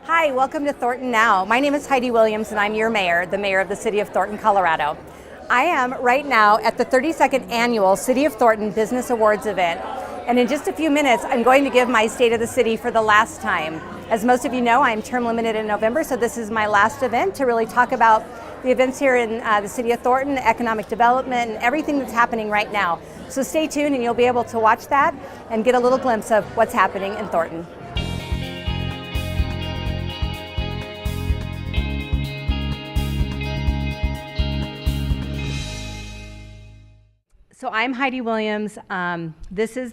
Hi, welcome to Thornton Now. My name is Heidi Williams and I'm your mayor, the mayor of the city of Thornton, Colorado. I am right now at the 32nd annual City of Thornton Business Awards event. And in just a few minutes, I'm going to give my State of the City for the last time. As most of you know, I'm term limited in November, so this is my last event to really talk about the events here in the city of Thornton, economic development, and everything that's happening right now. So stay tuned and you'll be able to watch that and get a little glimpse of what's happening in Thornton. So I'm Heidi Williams. This is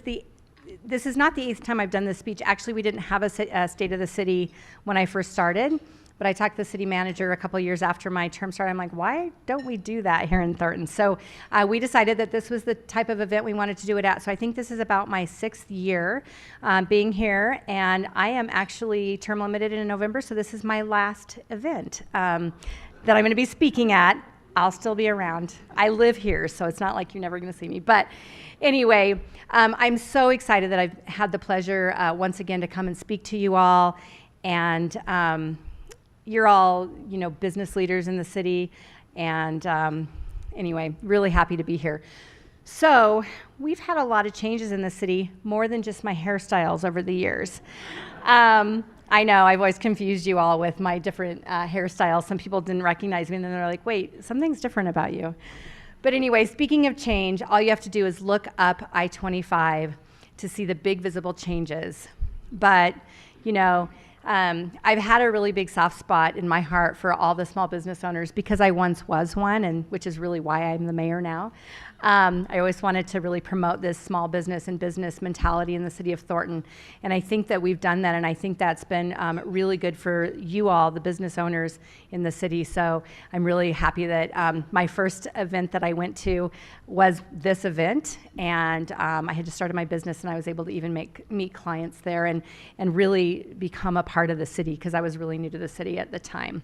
not the 8th time I've done this speech. Actually, we didn't have a State of the City when I first started, but I talked to the city manager a couple years after my term started. I'm like, why don't we do that here in Thornton? So we decided that this was the type of event we wanted to do it at. So I think this is about my 6th year being here, and I am actually term limited in November, so this is my last event that I'm going to be speaking at. I'll still be around. I live here, so it's not like you're never going to see me. But anyway, I'm so excited that I've had the pleasure once again to come and speak to you all. And you're all, business leaders in the city. And anyway, really happy to be here. So we've had a lot of changes in the city, more than just my hairstyles over the years. I know, I've always confused you all with my different hairstyles. Some people didn't recognize me, and then they're like, wait, something's different about you. But anyway, speaking of change, all you have to do is look up I-25 to see the big visible changes. But, I've had a really big soft spot in my heart for all the small business owners because I once was one, and which is really why I'm the mayor now. I always wanted to really promote this small business and business mentality in the city of Thornton, and I think that we've done that, and I think that's been really good for you all, the business owners in the city. So I'm really happy that my first event that I went to was this event, and I had just started my business, and I was able to even meet clients there and really become a part of the city because I was really new to the city at the time.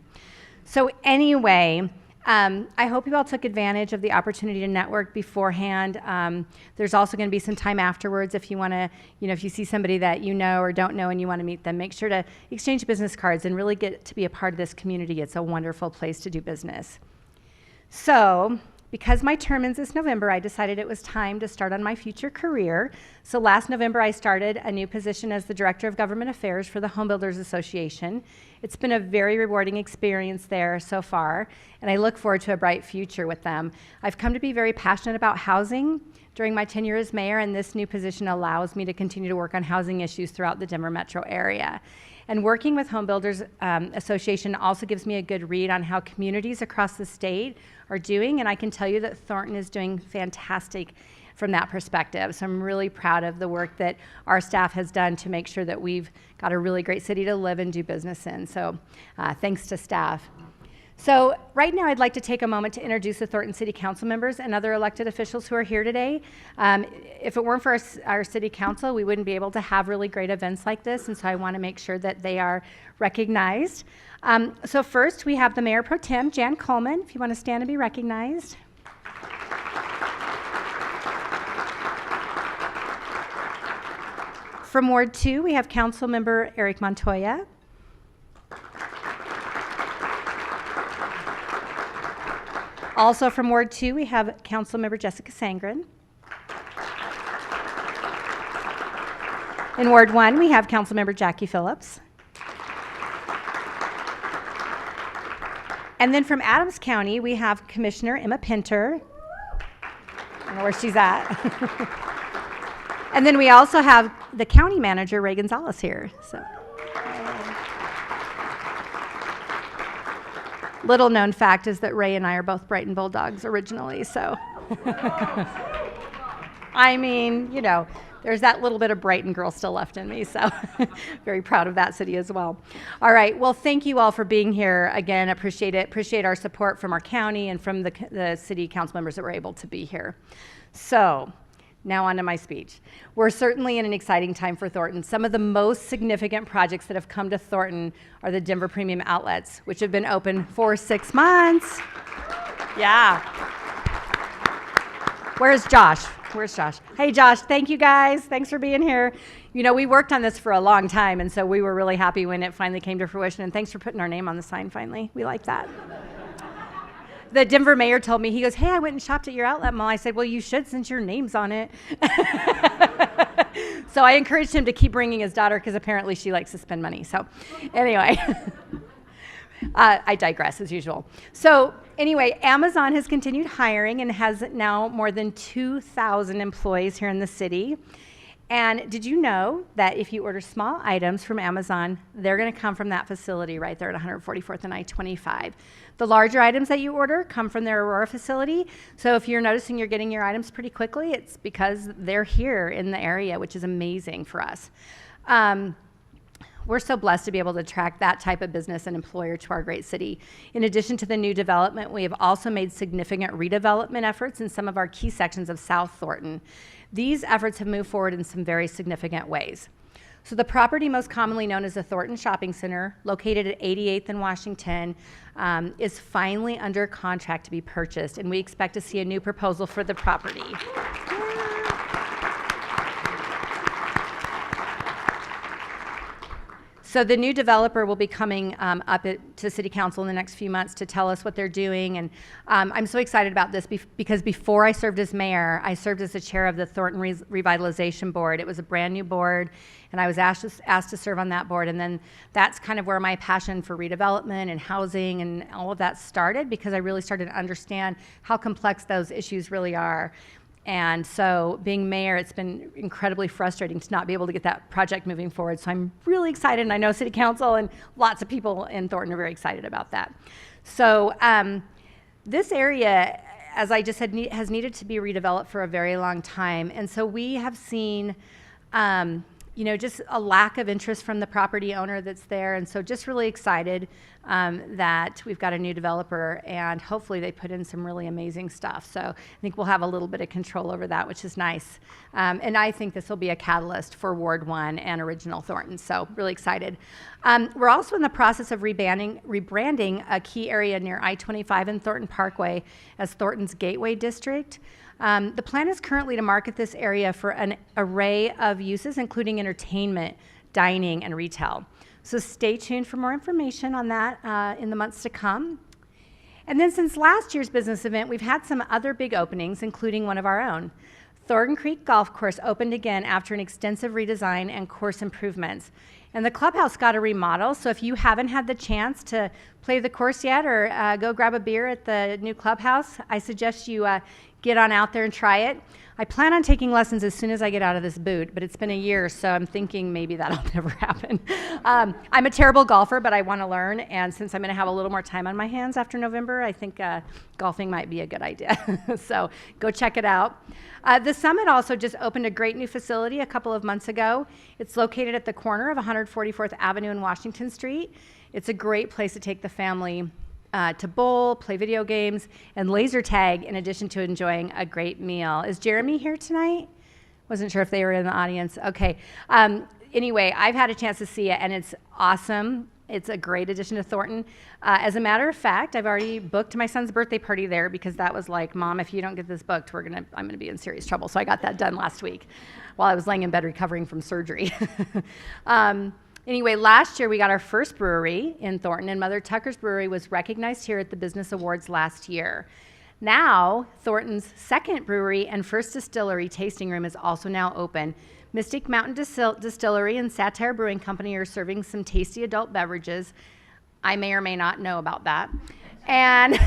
So anyway, I hope you all took advantage of the opportunity to network beforehand. There's also going to be some time afterwards if you want to, if you see somebody that you know or don't know and you want to meet them, make sure to exchange business cards and really get to be a part of this community. It's a wonderful place to do business. So, because my term ends this November, I decided it was time to start on my future career. So last November, I started a new position as the Director of Government Affairs for the Home Builders Association. It's been a very rewarding experience there so far, and I look forward to a bright future with them. I've come to be very passionate about housing during my tenure as mayor, and this new position allows me to continue to work on housing issues throughout the Denver metro area. And working with Home Builders Association also gives me a good read on how communities across the state are doing, and I can tell you that Thornton is doing fantastic from that perspective. So I'm really proud of the work that our staff has done to make sure that we've got a really great city to live and do business in. So thanks to staff. So right now I'd like to take a moment to introduce the Thornton City Council members and other elected officials who are here today. If it weren't for our City Council, we wouldn't be able to have really great events like this, and so I want to make sure that they are recognized. So first we have the Mayor Pro Tem, Jan Coleman, if you want to stand and be recognized. From Ward 2, we have Council Member Eric Montoya. Also from Ward 2, we have Council Member Jessica Sangren. In Ward 1, we have Council Member Jackie Phillips. And then from Adams County, we have Commissioner Emma Pinter. I don't know where she's at. And then we also have the County Manager, Ray Gonzalez, here. So, little known fact is that Ray and I are both Brighton Bulldogs originally, so. I mean, there's that little bit of Brighton girl still left in me, so very proud of that city as well. All right, well, thank you all for being here. Again, appreciate it. Appreciate our support from our county and from the city council members that were able to be here. So, now on to my speech. We're certainly in an exciting time for Thornton. Some of the most significant projects that have come to Thornton are the Denver Premium Outlets, which have been open for 6 months. Yeah. Where's Josh? Where's Josh? Hey, Josh, thank you guys. Thanks for being here. You know, we worked on this for a long time, and so we were really happy when it finally came to fruition, and thanks for putting our name on the sign finally. We like that. The Denver mayor told me, he goes, hey, I went and shopped at your outlet mall. I said, well, you should since your name's on it. So I encouraged him to keep bringing his daughter because apparently she likes to spend money. So anyway, I digress as usual. So anyway, Amazon has continued hiring and has now more than 2,000 employees here in the city. And did you know that if you order small items from Amazon, they're going to come from that facility right there at 144th and I-25. The larger items that you order come from their Aurora facility. So if you're noticing you're getting your items pretty quickly, it's because they're here in the area, which is amazing for us. We're so blessed to be able to attract that type of business and employer to our great city. In addition to the new development, we have also made significant redevelopment efforts in some of our key sections of South Thornton. These efforts have moved forward in some very significant ways. So the property most commonly known as the Thornton Shopping Center, located at 88th and Washington, is finally under contract to be purchased, and we expect to see a new proposal for the property. So the new developer will be coming up to City Council in the next few months to tell us what they're doing. And I'm so excited about this because before I served as mayor, I served as the chair of the Thornton Revitalization Board. It was a brand new board, and I was asked to serve on that board. And then that's kind of where my passion for redevelopment and housing and all of that started, because I really started to understand how complex those issues really are. And so being mayor, it's been incredibly frustrating to not be able to get that project moving forward. So I'm really excited, and I know City Council and lots of people in Thornton are very excited about that. So this area, as I just said, has needed to be redeveloped for a very long time. And so we have seen just a lack of interest from the property owner that's there. And so just really excited that we've got a new developer, and hopefully they put in some really amazing stuff. So I think we'll have a little bit of control over that, which is nice. And I think this will be a catalyst for Ward 1 and Original Thornton. So really excited. We're also in the process of rebranding a key area near I-25 and Thornton Parkway as Thornton's Gateway District. The plan is currently to market this area for an array of uses, including entertainment, dining, and retail. So stay tuned for more information on that in the months to come. And then since last year's business event, we've had some other big openings, including one of our own. Thornton Creek Golf Course opened again after an extensive redesign and course improvements. And the clubhouse got a remodel, so if you haven't had the chance to play the course yet or go grab a beer at the new clubhouse, I suggest you get on out there and try it. I plan on taking lessons as soon as I get out of this boot, but it's been a year, so I'm thinking maybe that'll never happen. I'm a terrible golfer, but I want to learn, and since I'm going to have a little more time on my hands after November, I think golfing might be a good idea. So go check it out. The Summit also just opened a great new facility a couple of months ago. It's located at the corner of 144th Avenue and Washington Street. It's a great place to take the family to bowl, play video games, and laser tag, in addition to enjoying a great meal. Is Jeremy here tonight? Wasn't sure if they were in the audience. Okay. Anyway, I've had a chance to see it, and it's awesome. It's a great addition to Thornton. As a matter of fact, I've already booked my son's birthday party there, because that was like, Mom, if you don't get this booked, I'm gonna be in serious trouble. So I got that done last week while I was laying in bed recovering from surgery. Anyway, last year we got our first brewery in Thornton, and Mother Tucker's Brewery was recognized here at the Business Awards last year. Now, Thornton's second brewery and first distillery tasting room is also now open. Mystic Mountain Distillery and Satire Brewing Company are serving some tasty adult beverages. I may or may not know about that. And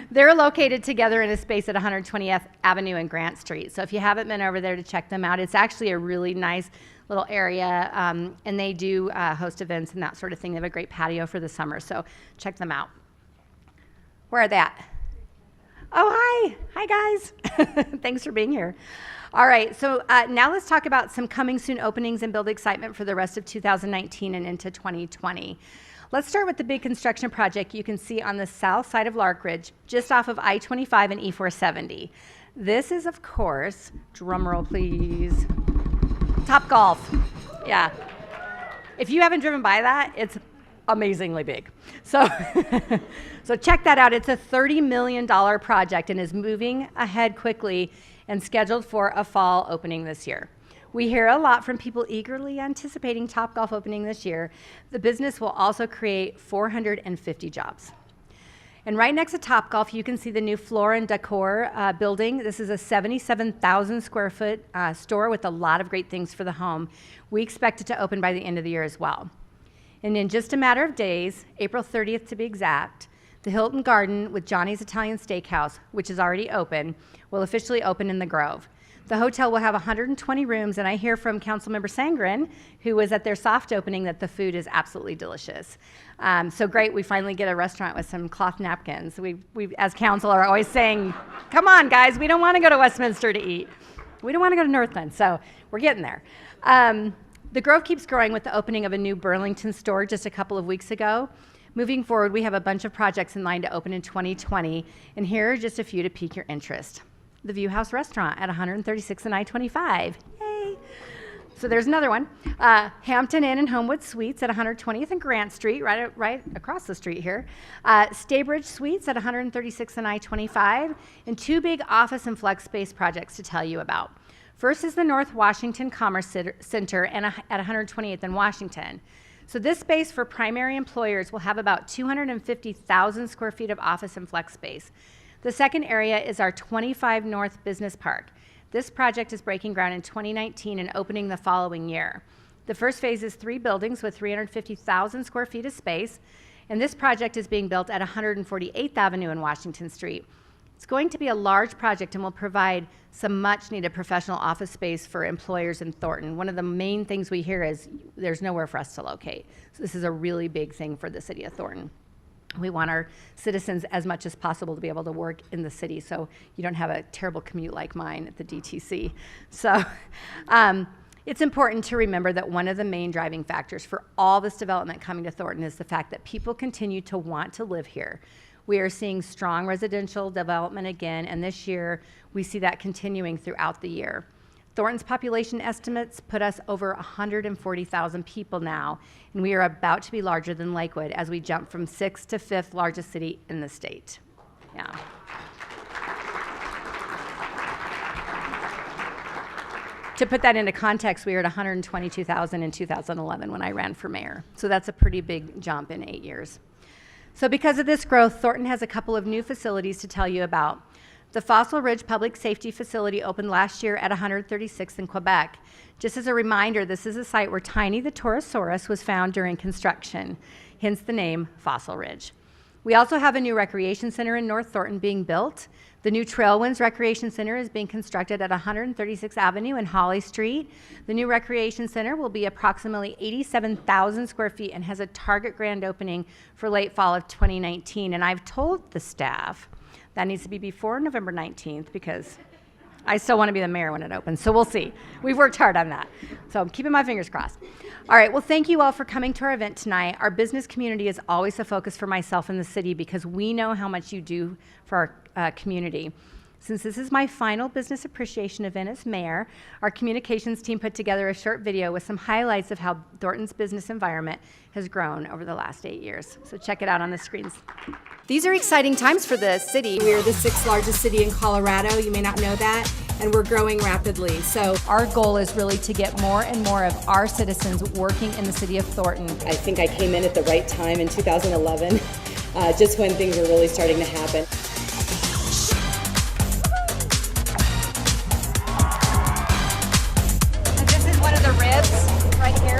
they're located together in a space at 120th Avenue and Grant Street. So if you haven't been over there to check them out, it's actually a really nice little area, and they do host events and that sort of thing. They have a great patio for the summer, so check them out. Where are they at? Oh, hi. Hi, guys. Thanks for being here. All right, so now let's talk about some coming soon openings and build excitement for the rest of 2019 and into 2020. Let's start with the big construction project you can see on the south side of Larkridge, just off of I-25 and E-470. This is, of course, drum roll please, Topgolf. Yeah. If you haven't driven by that, it's amazingly big. So, so check that out. It's a $30 million project and is moving ahead quickly. and scheduled for a fall opening this year. We hear a lot from people eagerly anticipating Topgolf opening this year. The business will also create 450 jobs. And right next to Topgolf, you can see the new Floor and Decor building. This is a 77,000 square foot store with a lot of great things for the home. We expect it to open by the end of the year as well. And in just a matter of days, April 30th to be exact, the Hilton Garden with Johnny's Italian Steakhouse, which is already open, will officially open in the Grove. The hotel will have 120 rooms, and I hear from Councilmember Sangren, who was at their soft opening, that the food is absolutely delicious. So great, we finally get a restaurant with some cloth napkins. We as council, are always saying, come on, guys, we don't want to go to Westminster to eat. We don't want to go to Northland, so we're getting there. The Grove keeps growing with the opening of a new Burlington store just a couple of weeks ago. Moving forward, we have a bunch of projects in line to open in 2020, and here are just a few to pique your interest. The View House Restaurant at 136 and I-25. Yay! So there's another one. Hampton Inn and Homewood Suites at 120th and Grant Street, right across the street here. Staybridge Suites at 136 and I-25, and two big office and flex space projects to tell you about. First is the North Washington Commerce Center at 128th and Washington. So this space for primary employers will have about 250,000 square feet of office and flex space. The second area is our 25 North Business Park. This project is breaking ground in 2019 and opening the following year. The first phase is 3 buildings with 350,000 square feet of space, and this project is being built at 148th Avenue and Washington Street. It's going to be a large project and will provide some much needed professional office space for employers in Thornton. One of the main things we hear is there's nowhere for us to locate. So this is a really big thing for the city of Thornton. We want our citizens as much as possible to be able to work in the city, so you don't have a terrible commute like mine at the DTC. So it's important to remember that one of the main driving factors for all this development coming to Thornton is the fact that people continue to want to live here. We are seeing strong residential development again, and this year we see that continuing throughout the year. Thornton's population estimates put us over 140,000 people now, and we are about to be larger than Lakewood as we jump from 6th to 5th largest city in the state. Yeah. To put that into context, we were at 122,000 in 2011 when I ran for mayor. So that's a pretty big jump in 8 years. So because of this growth, Thornton has a couple of new facilities to tell you about. The Fossil Ridge Public Safety Facility opened last year at 136th in Quebec. Just as a reminder, this is a site where Tiny the Torosaurus was found during construction, hence the name Fossil Ridge. We also have a new recreation center in North Thornton being built. The new Trailwinds Recreation Center is being constructed at 136th Avenue and Holly Street. The new recreation center will be approximately 87,000 square feet and has a target grand opening for late fall of 2019. And I've told the staff that needs to be before November 19th because I still want to be the mayor when it opens. So we'll see. We've worked hard on that. So I'm keeping my fingers crossed. All right, well, thank you all for coming to our event tonight. Our business community is always a focus for myself and the city because we know how much you do for our community. Since this is my final business appreciation event as mayor, our communications team put together a short video with some highlights of how Thornton's business environment has grown over the last 8 years. So check it out on the screens. These are exciting times for the city. We are the 6th largest city in Colorado. You may not know that, and we're growing rapidly. So our goal is really to get more and more of our citizens working in the city of Thornton. I think I came in at the right time in 2011, just when things were really starting to happen. This is one of the ribs right here.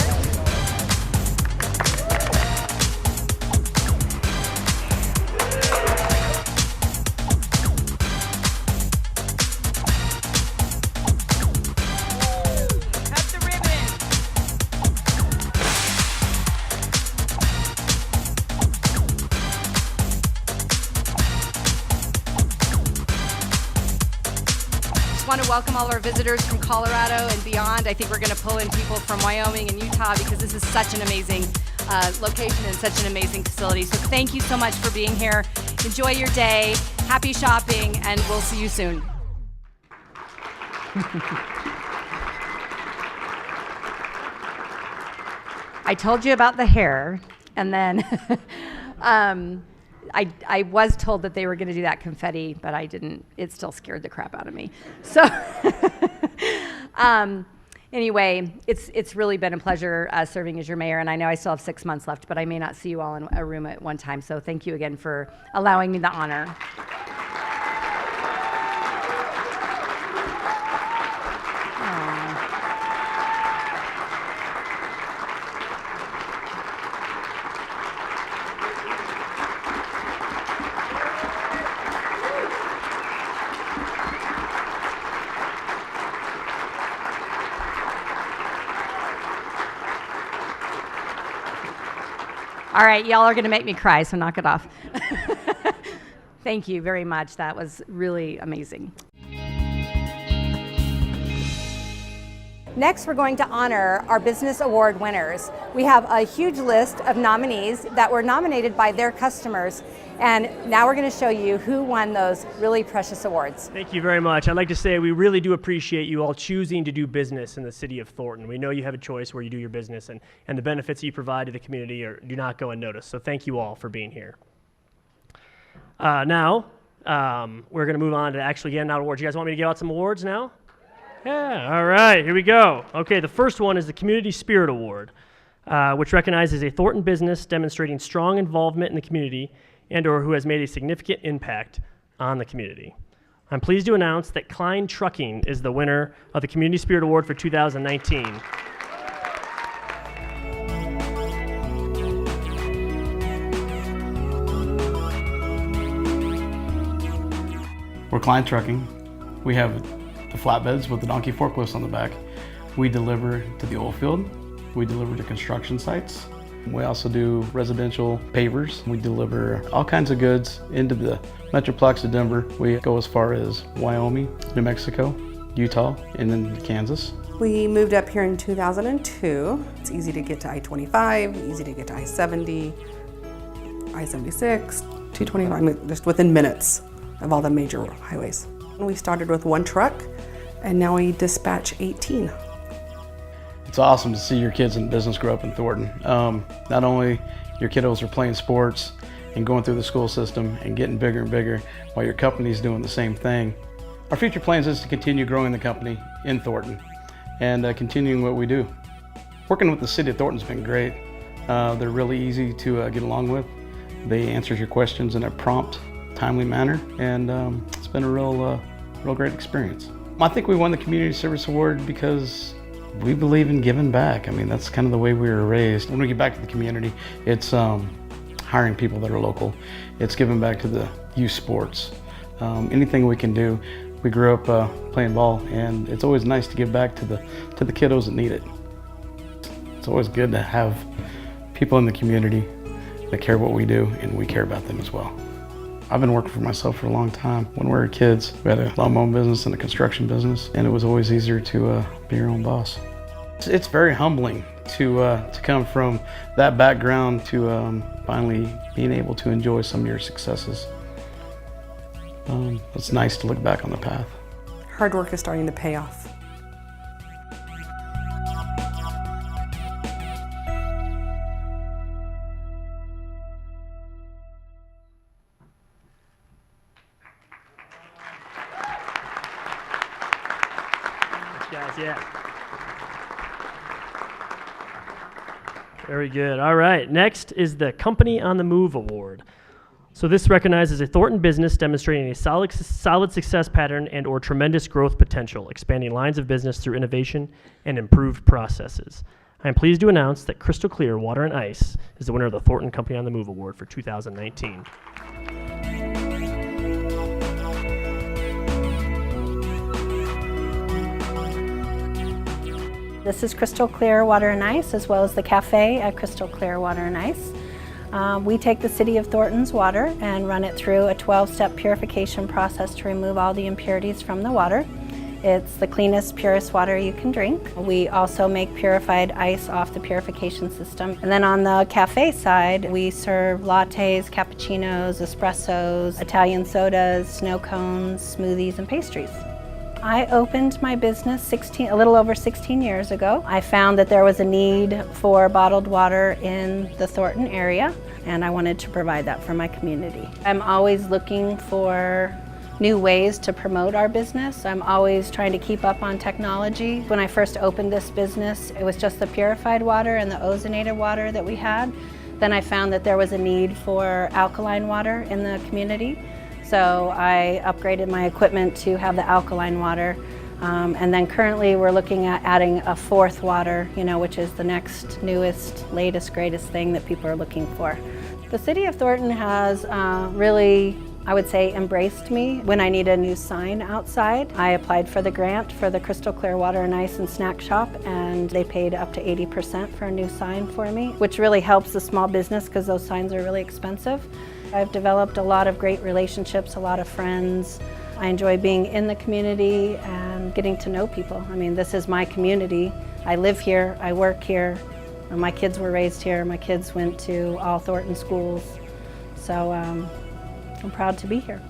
Want to welcome all our visitors from Colorado and beyond. I think we're going to pull in people from Wyoming and Utah because this is such an amazing location and such an amazing facility. So thank you so much for being here. Enjoy your day. Happy shopping, and we'll see you soon. I told you about the hair, and then I was told that they were going to do that confetti, but I didn't. It still scared the crap out of me. So anyway, it's really been a pleasure serving as your mayor, and I know I still have 6 months left, but I may not see you all in a room at one time. So thank you again for allowing me the honor. All right, y'all are going to make me cry, so knock it off. Thank you very much. That was really amazing. Next, we're going to honor our Business Award winners. We have a huge list of nominees that were nominated by their customers, and now we're going to show you who won those really precious awards. Thank you very much. I'd like to say we really do appreciate you all choosing to do business in the city of Thornton. We know you have a choice where you do your business, and the benefits that you provide to the community do not go unnoticed. So thank you all for being here. Now, we're going to move on to actually getting out awards. You guys want me to give out some awards now? Yeah, all right, here we go. Okay, the first one is the Community Spirit Award, which recognizes a Thornton business demonstrating strong involvement in the community and/or who has made a significant impact on the community. I'm pleased to announce that Klein Trucking is the winner of the Community Spirit Award for 2019. We're Klein Trucking. We have the flatbeds with the donkey forklifts on the back. We deliver to the oil field. We deliver to construction sites. We also do residential pavers. We deliver all kinds of goods into the Metroplex of Denver. We go as far as Wyoming, New Mexico, Utah, and then Kansas. We moved up here in 2002. It's easy to get to I-25, easy to get to I-70, I-76, 225, I mean, just within minutes of all the major highways. We started with one truck, and now we dispatch 18. It's awesome to see your kids in business grow up in Thornton. Not only your kiddos are playing sports and going through the school system and getting bigger and bigger while your company's doing the same thing. Our future plans is to continue growing the company in Thornton and continuing what we do. Working with the city of Thornton's been great. They're really easy to get along with. They answer your questions in a prompt, timely manner, and it's been a real great experience. I think we won the Community Service Award because we believe in giving back. I mean, that's kind of the way we were raised. When we get back to the community, it's hiring people that are local. It's giving back to the youth sports. Anything we can do. We grew up playing ball, and it's always nice to give back to the kiddos that need it. It's always good to have people in the community that care what we do, and we care about them as well. I've been working for myself for a long time. When we were kids, we had a lawn mowing business and a construction business, and it was always easier to be your own boss. It's very humbling to come from that background to finally being able to enjoy some of your successes. It's nice to look back on the path. Hard work is starting to pay off. Guys, yeah. Very good. All right. Next is the Company on the Move Award. So this recognizes a Thornton business demonstrating a solid success pattern and/or tremendous growth potential, expanding lines of business through innovation and improved processes. I am pleased to announce that Crystal Clear Water and Ice is the winner of the Thornton Company on the Move Award for 2019. This is Crystal Clear Water and Ice, as well as the cafe at Crystal Clear Water and Ice. We take the City of Thornton's water and run it through a 12-step purification process to remove all the impurities from the water. It's the cleanest, purest water you can drink. We also make purified ice off the purification system. And then on the cafe side, we serve lattes, cappuccinos, espressos, Italian sodas, snow cones, smoothies, and pastries. I opened my business a little over 16 years ago. I found that there was a need for bottled water in the Thornton area, and I wanted to provide that for my community. I'm always looking for new ways to promote our business. I'm always trying to keep up on technology. When I first opened this business, it was just the purified water and the ozonated water that we had. Then I found that there was a need for alkaline water in the community. So I upgraded my equipment to have the alkaline water. And then currently we're looking at adding a fourth water, which is the next newest, latest, greatest thing that people are looking for. The City of Thornton has really, I would say, embraced me when I need a new sign outside. I applied for the grant for the Crystal Clear Water and Ice and Snack Shop, and they paid up to 80% for a new sign for me, which really helps the small business because those signs are really expensive. I've developed a lot of great relationships, a lot of friends. I enjoy being in the community and getting to know people. I mean, this is my community. I live here, I work here. My kids were raised here. My kids went to all Thornton schools. So I'm proud to be here.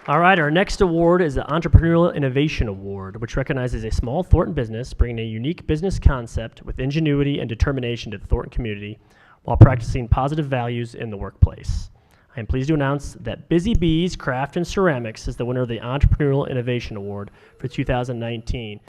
All right, our next award is the Entrepreneurial Innovation Award, which recognizes a small Thornton business bringing a unique business concept with ingenuity and determination to the Thornton community while practicing positive values in the workplace. I am pleased to announce that Busy Bees Craft and Ceramics is the winner of the Entrepreneurial Innovation Award for 2019.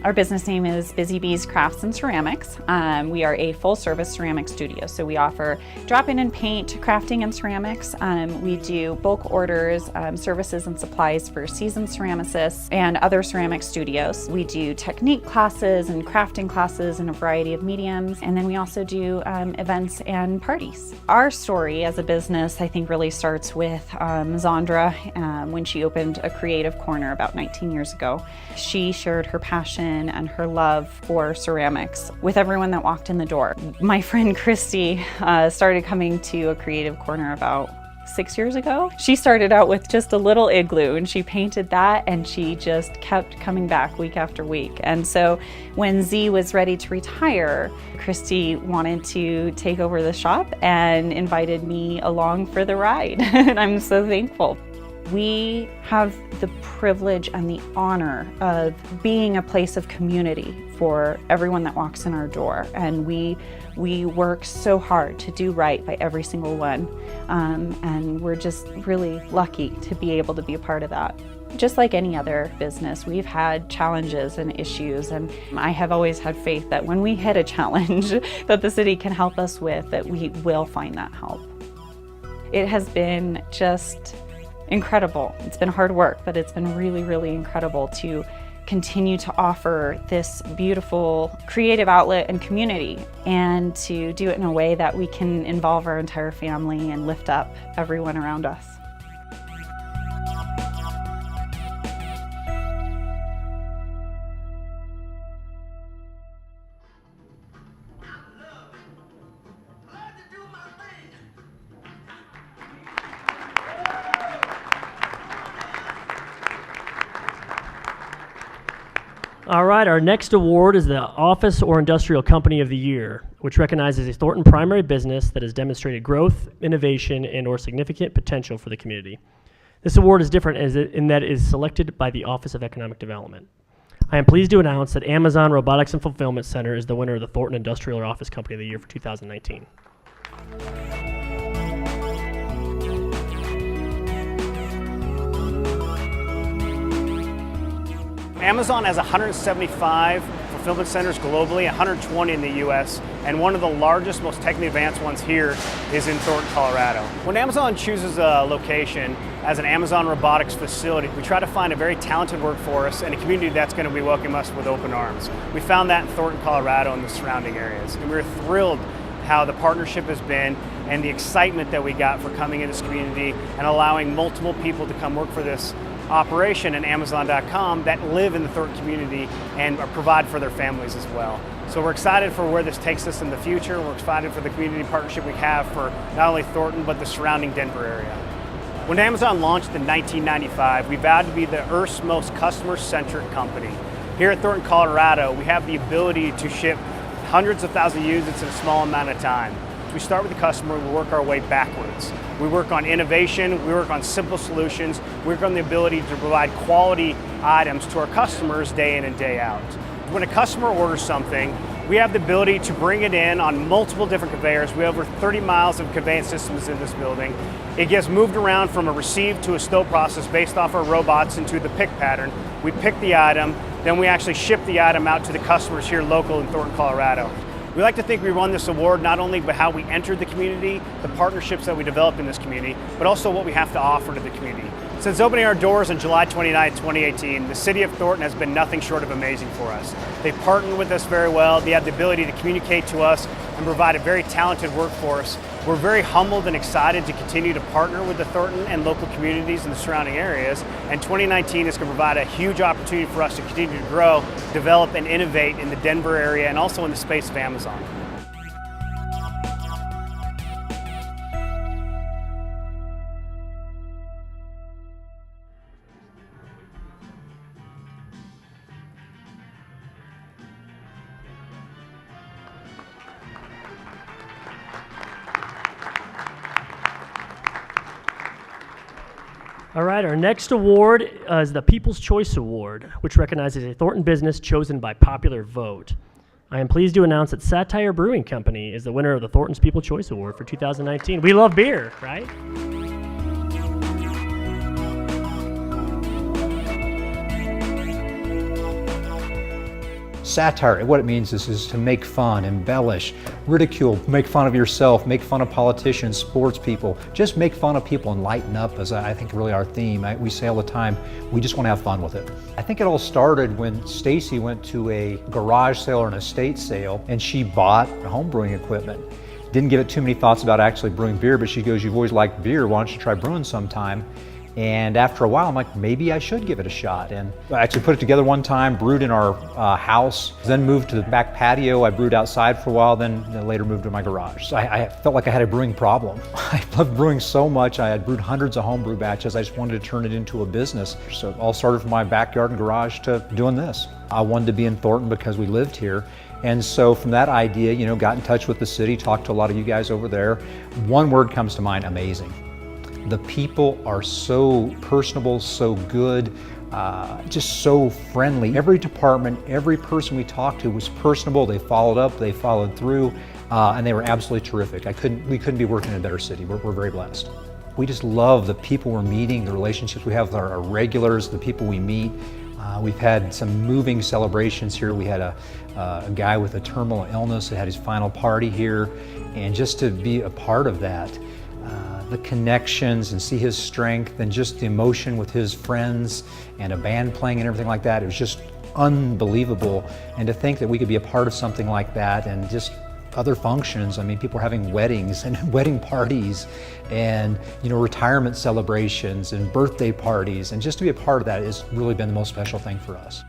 Our business name is Busy Bees Crafts and Ceramics. We are a full-service ceramic studio, so we offer drop-in and paint, crafting, and ceramics. We do bulk orders, services and supplies for seasoned ceramicists and other ceramic studios. We do technique classes and crafting classes in a variety of mediums, and then we also do events and parties. Our story as a business, I think, really starts with Zandra when she opened a creative corner about 19 years ago. She shared her passion and her love for ceramics with everyone that walked in the door. My friend Christy started coming to a creative corner about 6 years ago. She started out with just a little igloo and she painted that, and she just kept coming back week after week. And so when Z was ready to retire, Christy wanted to take over the shop and invited me along for the ride. And I'm so thankful. We have the privilege and the honor of being a place of community for everyone that walks in our door, and we work so hard to do right by every single one, and we're just really lucky to be able to be a part of that. Just like any other business, we've had challenges and issues, and I have always had faith that when we hit a challenge that the city can help us with, that we will find that help. It has been just incredible. It's been hard work, but it's been really, really incredible to continue to offer this beautiful creative outlet and community, and to do it in a way that we can involve our entire family and lift up everyone around us. All right, our next award is the Office or Industrial Company of the Year, which recognizes a Thornton primary business that has demonstrated growth, innovation, and or significant potential for the community. This award is different in that it is selected by the Office of Economic Development. I am pleased to announce that Amazon Robotics and Fulfillment Center is the winner of the Thornton Industrial or Office Company of the Year for 2019. Amazon has 175 fulfillment centers globally, 120 in the US, and one of the largest, most technically advanced ones here is in Thornton, Colorado. When Amazon chooses a location as an Amazon robotics facility, we try to find a very talented workforce and a community that's going to be welcome us with open arms. We found that in Thornton, Colorado and the surrounding areas, and we're thrilled how the partnership has been and the excitement that we got for coming in this community and allowing multiple people to come work for this operation at Amazon.com that live in the Thornton community and provide for their families as well. So we're excited for where this takes us in the future. We're excited for the community partnership we have for not only Thornton, but the surrounding Denver area. When Amazon launched in 1995, we vowed to be the Earth's most customer-centric company. Here at Thornton, Colorado, we have the ability to ship hundreds of thousands of units in a small amount of time. We start with the customer, we work our way backwards. We work on innovation, we work on simple solutions, we work on the ability to provide quality items to our customers day in and day out. When a customer orders something, we have the ability to bring it in on multiple different conveyors. We have over 30 miles of conveyance systems in this building. It gets moved around from a receive to a stow process based off our robots into the pick pattern. We pick the item, then we actually ship the item out to the customers here local in Thornton, Colorado. We like to think we won this award not only by how we entered the community, the partnerships that we developed in this community, but also what we have to offer to the community. Since opening our doors on July 29, 2018, the City of Thornton has been nothing short of amazing for us. They've partnered with us very well. They have the ability to communicate to us and provide a very talented workforce. We're very humbled and excited to continue to partner with the Thornton and local communities in the surrounding areas. And 2019 is going to provide a huge opportunity for us to continue to grow, develop, and innovate in the Denver area and also in the space of Amazon. All right, our next award is the People's Choice Award, which recognizes a Thornton business chosen by popular vote. I am pleased to announce that Satire Brewing Company is the winner of the Thornton's People's Choice Award for 2019. We love beer, right? Satire, what it means is to make fun, embellish, ridicule, make fun of yourself, make fun of politicians, sports people, just make fun of people and lighten up is I think really our theme. We say all the time, we just want to have fun with it. I think it all started when Stacy went to a garage sale or an estate sale and she bought home brewing equipment. Didn't give it too many thoughts about actually brewing beer, but she goes, "You've always liked beer, why don't you try brewing sometime?" And after a while, I'm like, maybe I should give it a shot. And I actually put it together one time, brewed in our house, then moved to the back patio. I brewed outside for a while, then later moved to my garage. So I felt like I had a brewing problem. I loved brewing so much. I had brewed hundreds of homebrew batches. I just wanted to turn it into a business. So it all started from my backyard and garage to doing this. I wanted to be in Thornton because we lived here. And so from that idea, got in touch with the city, talked to a lot of you guys over there. One word comes to mind: amazing. The people are so personable, so good, just so friendly. Every department, every person we talked to was personable. They followed up, they followed through, and they were absolutely terrific. We couldn't be working in a better city. We're very blessed. We just love the people we're meeting, the relationships we have with our regulars, the people we meet. We've had some moving celebrations here. We had a guy with a terminal illness that had his final party here, and just to be a part of that, the connections and see his strength and just the emotion with his friends and a band playing and everything like that, it was just unbelievable. And to think that we could be a part of something like that and just other functions. I mean, people are having weddings and wedding parties and, retirement celebrations and birthday parties. And just to be a part of that has really been the most special thing for us.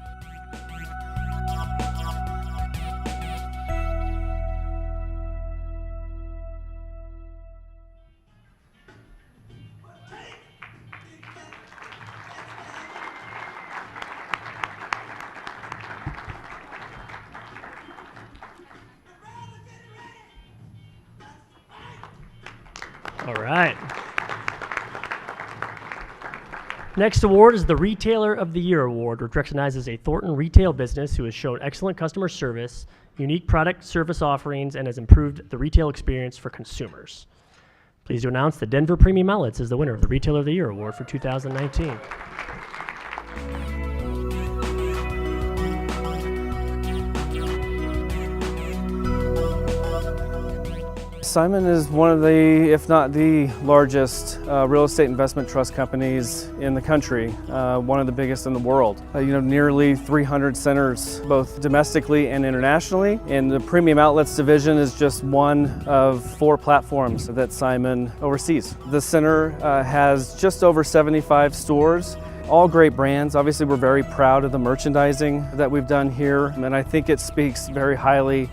All right. Next award is the Retailer of the Year Award, which recognizes a Thornton retail business who has shown excellent customer service, unique product service offerings, and has improved the retail experience for consumers. Pleased to announce that Denver Premium Outlets is the winner of the Retailer of the Year Award for 2019. Simon is one of the, if not the largest real estate investment trust companies in the country, one of the biggest in the world. Nearly 300 centers, both domestically and internationally. And the Premium Outlets division is just one of 4 platforms that Simon oversees. The center has just over 75 stores all great brands. Obviously, we're very proud of the merchandising that we've done here, and I think it speaks very highly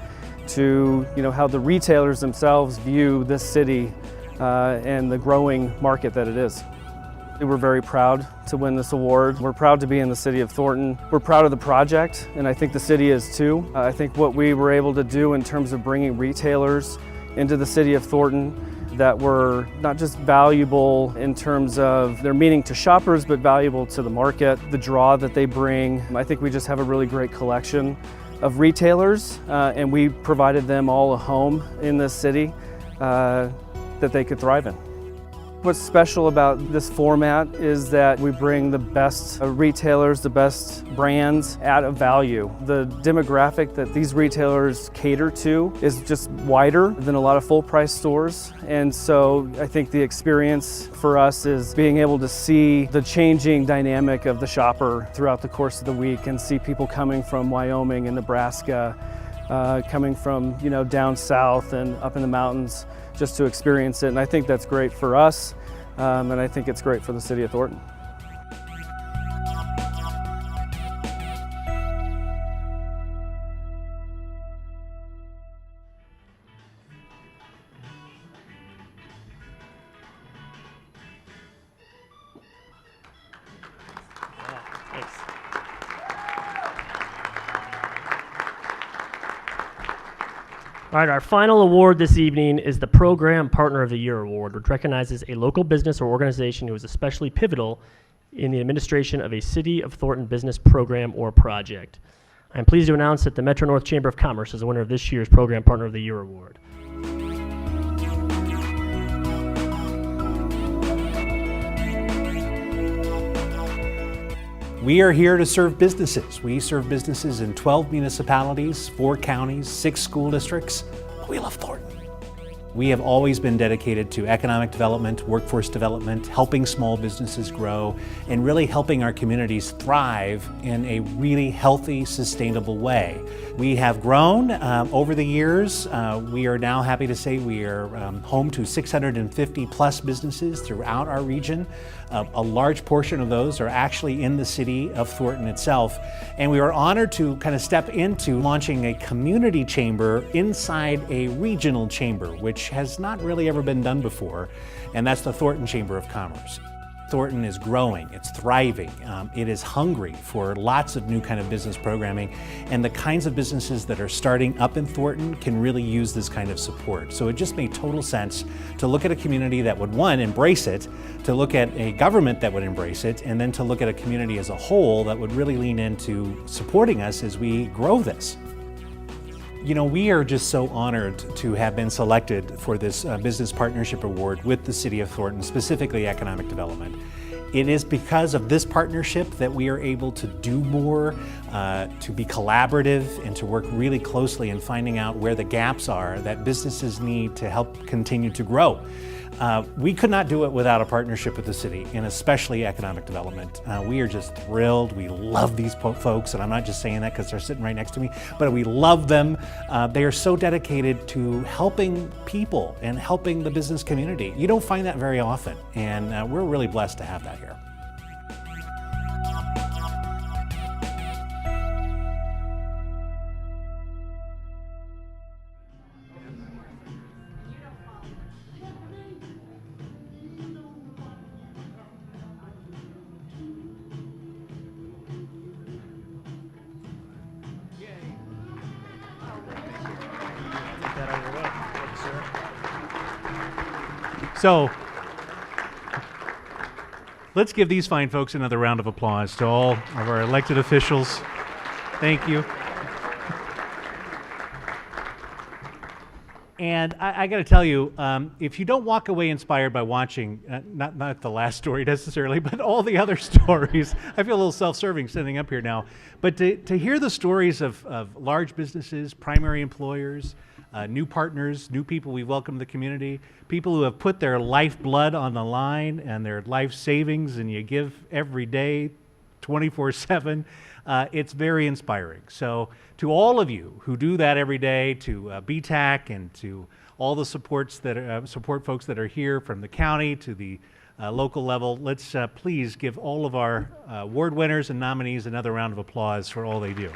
to how the retailers themselves view this city and the growing market that it is. We're very proud to win this award. We're proud to be in the city of Thornton. We're proud of the project, and I think the city is too. I think what we were able to do in terms of bringing retailers into the city of Thornton that were not just valuable in terms of their meaning to shoppers, but valuable to the market, the draw that they bring. I think we just have a really great collection of retailers, and we provided them all a home in this city that they could thrive in. What's special about this format is that we bring the best retailers, the best brands at a value. The demographic that these retailers cater to is just wider than a lot of full price stores. And so I think the experience for us is being able to see the changing dynamic of the shopper throughout the course of the week and see people coming from Wyoming and Nebraska, coming from down south and up in the mountains just to experience it. And I think that's great for us, and I think it's great for the city of Thornton. Thanks. All right, our final award this evening is the Program Partner of the Year Award, which recognizes a local business or organization who is especially pivotal in the administration of a City of Thornton business program or project. I'm pleased to announce that the Metro North Chamber of Commerce is the winner of this year's Program Partner of the Year Award. We are here to serve businesses. We serve businesses in 12 municipalities, 4 counties, 6 school districts. We love Thornton. We have always been dedicated to economic development, workforce development, helping small businesses grow, and really helping our communities thrive in a really healthy, sustainable way. We have grown over the years. We are now happy to say we are home to 650 plus businesses throughout our region. A large portion of those are actually in the city of Thornton itself. And we are honored to kind of step into launching a community chamber inside a regional chamber, which has not really ever been done before, and that's the Thornton Chamber of Commerce. Thornton is growing, it's thriving, it is hungry for lots of new kind of business programming, and the kinds of businesses that are starting up in Thornton can really use this kind of support. So it just made total sense to look at a community that would, one, embrace it, to look at a government that would embrace it, and then to look at a community as a whole that would really lean into supporting us as we grow this. You know, we are just so honored to have been selected for this Business Partnership Award with the City of Thornton, specifically economic development. It is because of this partnership that we are able to do more, to be collaborative, and to work really closely in finding out where the gaps are that businesses need to help continue to grow. We could not do it without a partnership with the city, and especially economic development. We are just thrilled. We love these folks, and I'm not just saying that because they're sitting right next to me, but we love them. They are so dedicated to helping people and helping the business community. You don't find that very often, and we're really blessed to have that here. So, let's give these fine folks another round of applause to all of our elected officials. Thank you. And I got to tell you, if you don't walk away inspired by watching, not the last story necessarily, but all the other stories, I feel a little self-serving standing up here now, but to hear the stories of large businesses, primary employers, new partners, new people we welcome to the community, people who have put their lifeblood on the line and their life savings, and you give every day, 24/7. It's very inspiring. So to all of you who do that every day, to BTAC and to all the support folks that are here from the county, to the local level. Let's please give all of our award winners and nominees another round of applause for all they do.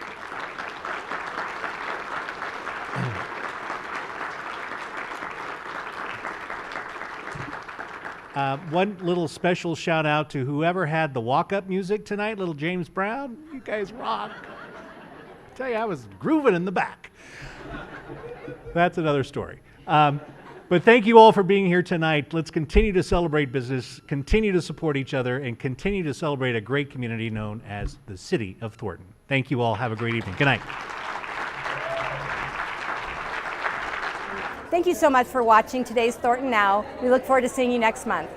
One little special shout out to whoever had the walk-up music tonight, little James Brown. You guys rock. I tell you, I was grooving in the back. That's another story. But thank you all for being here tonight. Let's continue to celebrate business, continue to support each other, and continue to celebrate a great community known as the City of Thornton. Thank you all. Have a great evening. Good night. Thank you so much for watching today's Thornton Now. We look forward to seeing you next month.